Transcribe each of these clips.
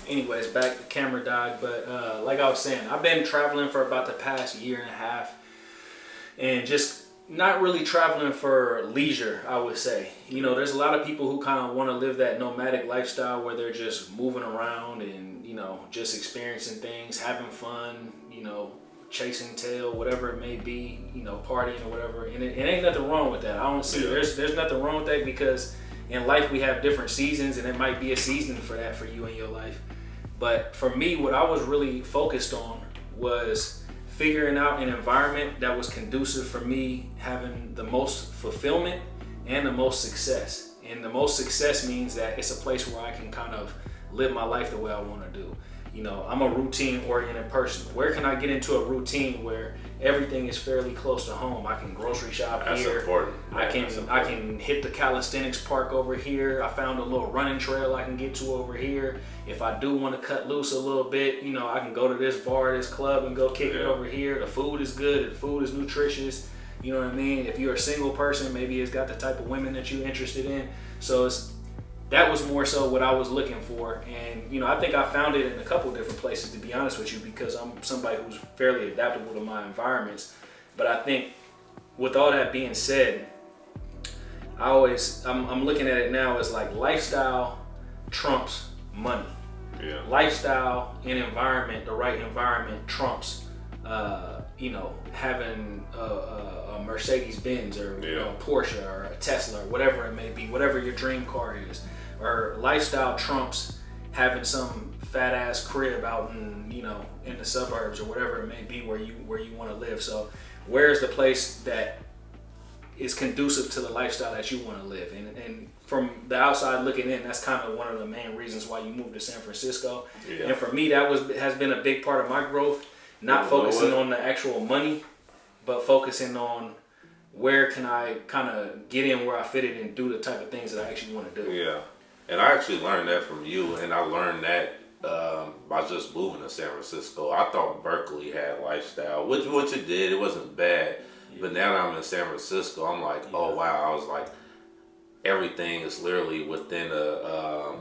Anyways, back the camera died, but like I was saying, I've been traveling for about the past year and a half, and just not really traveling for leisure, I would say. You know, there's a lot of people who kind of want to live that nomadic lifestyle where they're just moving around and, you know, just experiencing things, having fun, you know, chasing tail, whatever it may be, you know, partying or whatever. And it ain't nothing wrong with that. I don't see there's nothing wrong with that, because in life we have different seasons, and it might be a season for that for you in your life. But for me, what I was really focused on was figuring out an environment that was conducive for me having the most fulfillment and the most success. And the most success means that it's a place where I can kind of live my life the way I want to do. You know, I'm a routine-oriented person. Where can I get into a routine where everything is fairly close to home? I can grocery shop That's here. Important. I can hit the calisthenics park over here. I found a little running trail I can get to over here. If I do want to cut loose a little bit, you know, I can go to this bar, this club, and go kick it over here. The food is good. The food is nutritious. You know what I mean? If you're a single person, maybe it's got the type of women that you're interested in. So that was more so what I was looking for. And, you know, I think I found it in a couple of different places, to be honest with you, because I'm somebody who's fairly adaptable to my environments. But I think with all that being said, I'm looking at it now as like lifestyle trumps money. Yeah. Lifestyle and environment, the right environment trumps, you know, having a Mercedes Benz or you know, a Porsche or a Tesla or whatever it may be, whatever your dream car is. Or lifestyle trumps having some fat ass crib out in, you know, in the suburbs or whatever it may be where you want to live. So where's the place that is conducive to the lifestyle that you want to live? And from the outside looking in, that's kind of one of the main reasons why you moved to San Francisco. Yeah. And for me, that has been a big part of my growth. Not focusing on the actual money, but focusing on where can I kind of get in where I fit in and do the type of things that I actually want to do. Yeah. And I actually learned that from you, and I learned that by just moving to San Francisco. I thought Berkeley had lifestyle, which it did. It wasn't bad. Yeah. But now that I'm in San Francisco, I'm like, oh wow. I was like, everything is literally within a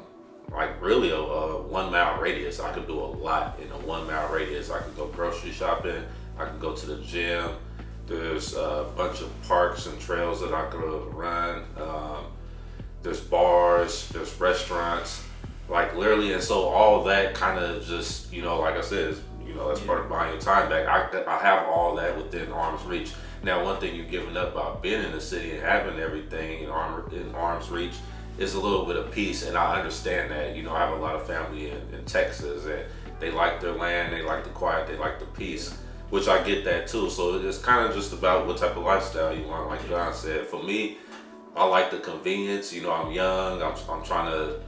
1 mile radius. I could do a lot in a 1 mile radius. I could go grocery shopping. I could go to the gym. There's a bunch of parks and trails that I could run. There's bars, there's restaurants, like literally. And so all that kind of just, you know, like I said, is, you know, that's part of buying your time back. I have all that within arm's reach. Now, one thing you're giving up about being in the city and having everything in arm's reach is a little bit of peace, and I understand that. You know, I have a lot of family in Texas, and they like their land, they like the quiet, they like the peace, which I get that too. So it's kind of just about what type of lifestyle you want. Like John said, for me, I like the convenience. You know, I'm young, I'm trying to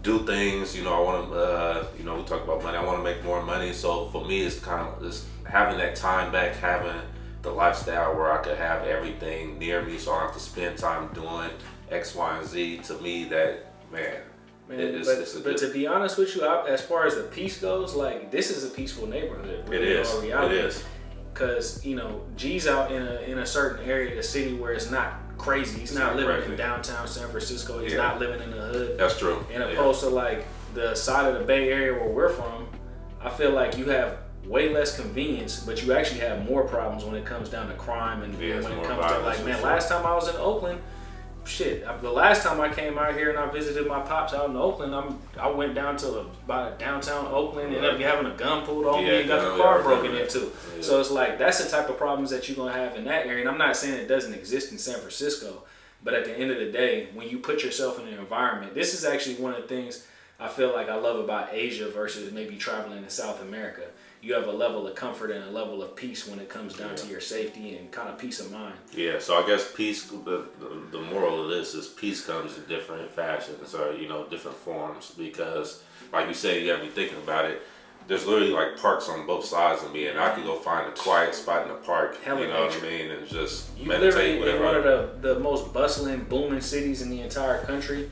do things. You know, I want to, you know, we talk about money, I want to make more money. So for me, it's kind of just having that time back, having the lifestyle where I could have everything near me, so I don't have to spend time doing X, Y, and Z. To me, that but to be honest with you, as far as the peace goes, like, this is a peaceful neighborhood. It is. Because, you know, G's out in a certain area of the city where it's not crazy. He's not living in downtown San Francisco. He's not living in the hood. That's true. And opposed to like the side of the Bay Area where we're from, I feel like you have way less convenience, but you actually have more problems when it comes down to crime and when it comes to like, man, last time I was in Oakland, the last time I came out here and I visited my pops out in Oakland, I went down to about downtown Oakland, ended up having a gun pulled on me and got the car broken into. Yeah. So it's like, that's the type of problems that you're gonna have in that area. And I'm not saying it doesn't exist in San Francisco, but at the end of the day, when you put yourself in an environment, this is actually one of the things I feel like I love about Asia versus maybe traveling in South America. You have a level of comfort and a level of peace when it comes down to your safety and kind of peace of mind. Yeah, so I guess peace, the moral of this is peace comes in different fashions or, you know, different forms, because like you said, you have to be thinking about it. There's literally like parks on both sides of me, and I could go find a quiet spot in the park, you know what I mean, and just meditate, whatever. In one of the most bustling, booming cities in the entire country,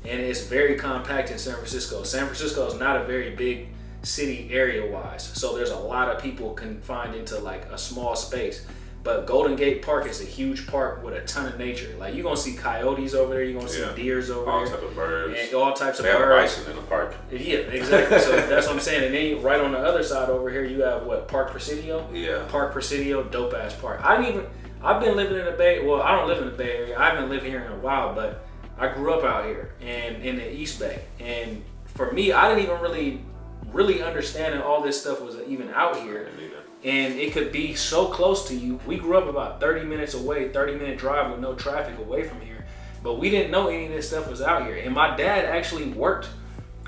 and it's very compact in San Francisco. San Francisco is not a very big city area wise, so there's a lot of people confined into like a small space. But Golden Gate Park is a huge park with a ton of nature. Like you're gonna see coyotes over there, you're gonna see deers over all there, type of birds, and all types of they have birds. bison in the park. Yeah, exactly. So that's what I'm saying. And then right on the other side over here, you have what, Park Presidio? Yeah. Park Presidio, dope ass park. I've been living in the Bay. Well, I don't live in the Bay Area. I haven't lived here in a while, but I grew up out here and in the East Bay. And for me, I didn't even really understand that all this stuff was even out here. And it could be so close to you. We grew up about 30 minutes away, 30-minute drive with no traffic away from here. But we didn't know any of this stuff was out here. And my dad actually worked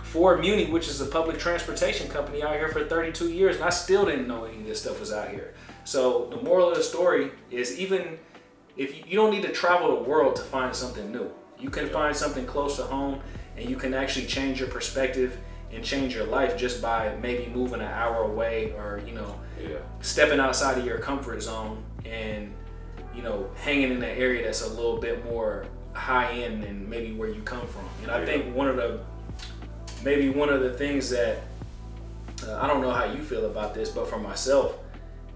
for Muni, which is a public transportation company out here for 32 years. And I still didn't know any of this stuff was out here. So the moral of the story is, even if you don't need to travel the world to find something new. You can find something close to home, and you can actually change your perspective and change your life just by maybe moving an hour away, or stepping outside of your comfort zone and hanging in an area that's a little bit more high end than maybe where you come from. And I think one of the things that I don't know how you feel about this, but for myself,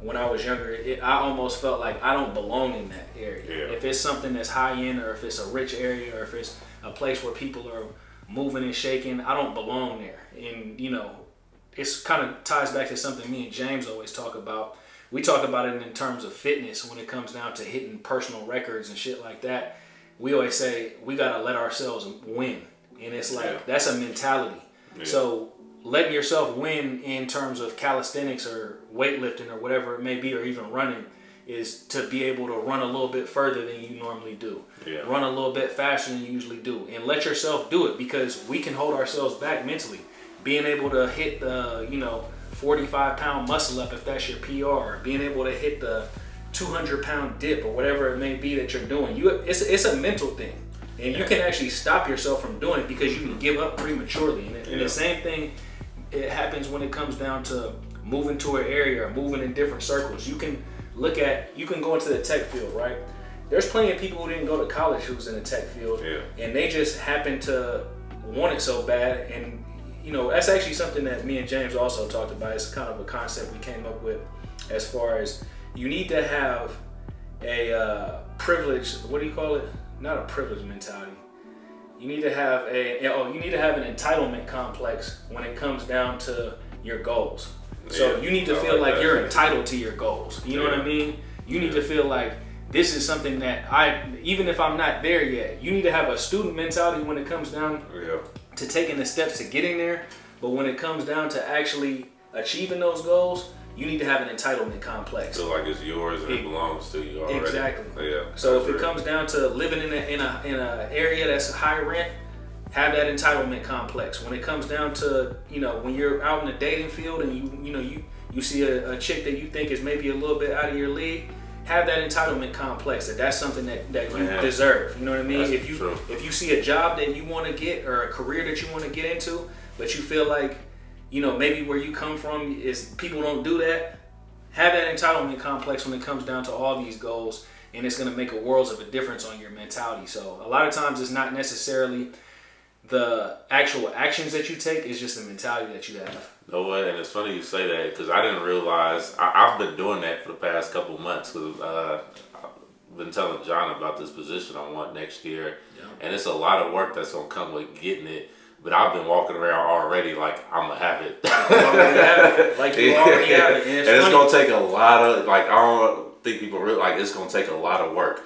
when I was younger, I almost felt like I don't belong in that area. If it's something that's high end, or if it's a rich area, or if it's a place where people are moving and shaking, I don't belong there. And it's kind of ties back to something me and James always talk about. We talk about it in terms of fitness when it comes down to hitting personal records and shit like that. We always say we gotta let ourselves win, and it's like that's a mentality. So letting yourself win in terms of calisthenics or weightlifting or whatever it may be, or even running, is to be able to run a little bit further than you normally do. Run a little bit faster than you usually do, and let yourself do it, because we can hold ourselves back mentally. Being able to hit the 45-pound muscle up, if that's your PR, or being able to hit the 200-pound dip, or whatever it may be that you're doing. It's a mental thing, and you can actually stop yourself from doing it, because you can give up prematurely. And the same thing, it happens when it comes down to moving to an area or moving in different circles. You can go into the tech field, right? There's plenty of people who didn't go to college who was in the tech field, and they just happen to want it so bad. And that's actually something that me and James also talked about. It's kind of a concept we came up with, as far as you need to have a privilege. What do you call it? Not a privilege mentality. You need to have an entitlement complex when it comes down to your goals. So you need to feel like you're entitled to your goals. You know what I mean? You need to feel like this is something that even if I'm not there yet, you need to have a student mentality when it comes down to taking the steps to getting there. But when it comes down to actually achieving those goals, you need to have an entitlement complex. Feel like it's yours and it belongs to you already. Exactly. Yeah. So if it comes down to living in a area that's high rent, have that entitlement complex. When it comes down to when you're out in the dating field and you see a chick that you think is maybe a little bit out of your league, have that entitlement complex, that's something that you deserve. You know what I mean? If you see a job that you want to get, or a career that you want to get into, but you feel like maybe where you come from is people don't do that, have that entitlement complex when it comes down to all these goals, and it's going to make a world of a difference on your mentality. So a lot of times it's not necessarily the actual actions that you take, is just the mentality that you have. No way, and it's funny you say that, because I didn't realize I've been doing that for the past couple of months, because I've been telling John about this position I want next year, and it's a lot of work that's gonna come with getting it. But I've been walking around already like I'm gonna have it. Like you already have it, and it's gonna take a lot of I don't think people realize it's gonna take a lot of work.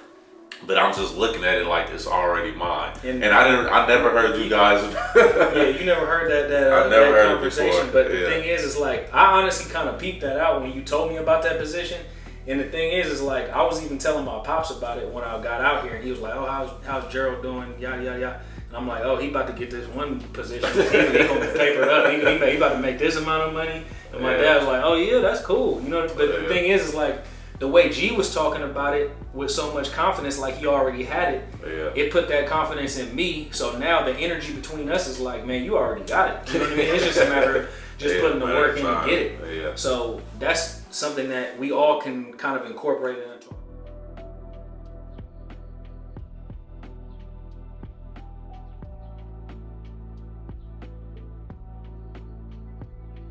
But I'm just looking at it like it's already mine. And I never heard you guys. You never heard that conversation. But the thing is like, I honestly kind of peeped that out when you told me about that position. And the thing is like, I was even telling my pops about it when I got out here, and he was like, "Oh, how's Gerald doing? Yada yada yada." And I'm like, "Oh, he about to get this one position. He gonna paper it up. He about to make this amount of money." And my dad was like, "Oh yeah, that's cool." But the thing is like, the way G was talking about it with so much confidence, like he already had it, it put that confidence in me. So now the energy between us is like, man, you already got it. You know what I mean? It's just a matter of just putting the work in to get it. So that's something that we all can kind of incorporate into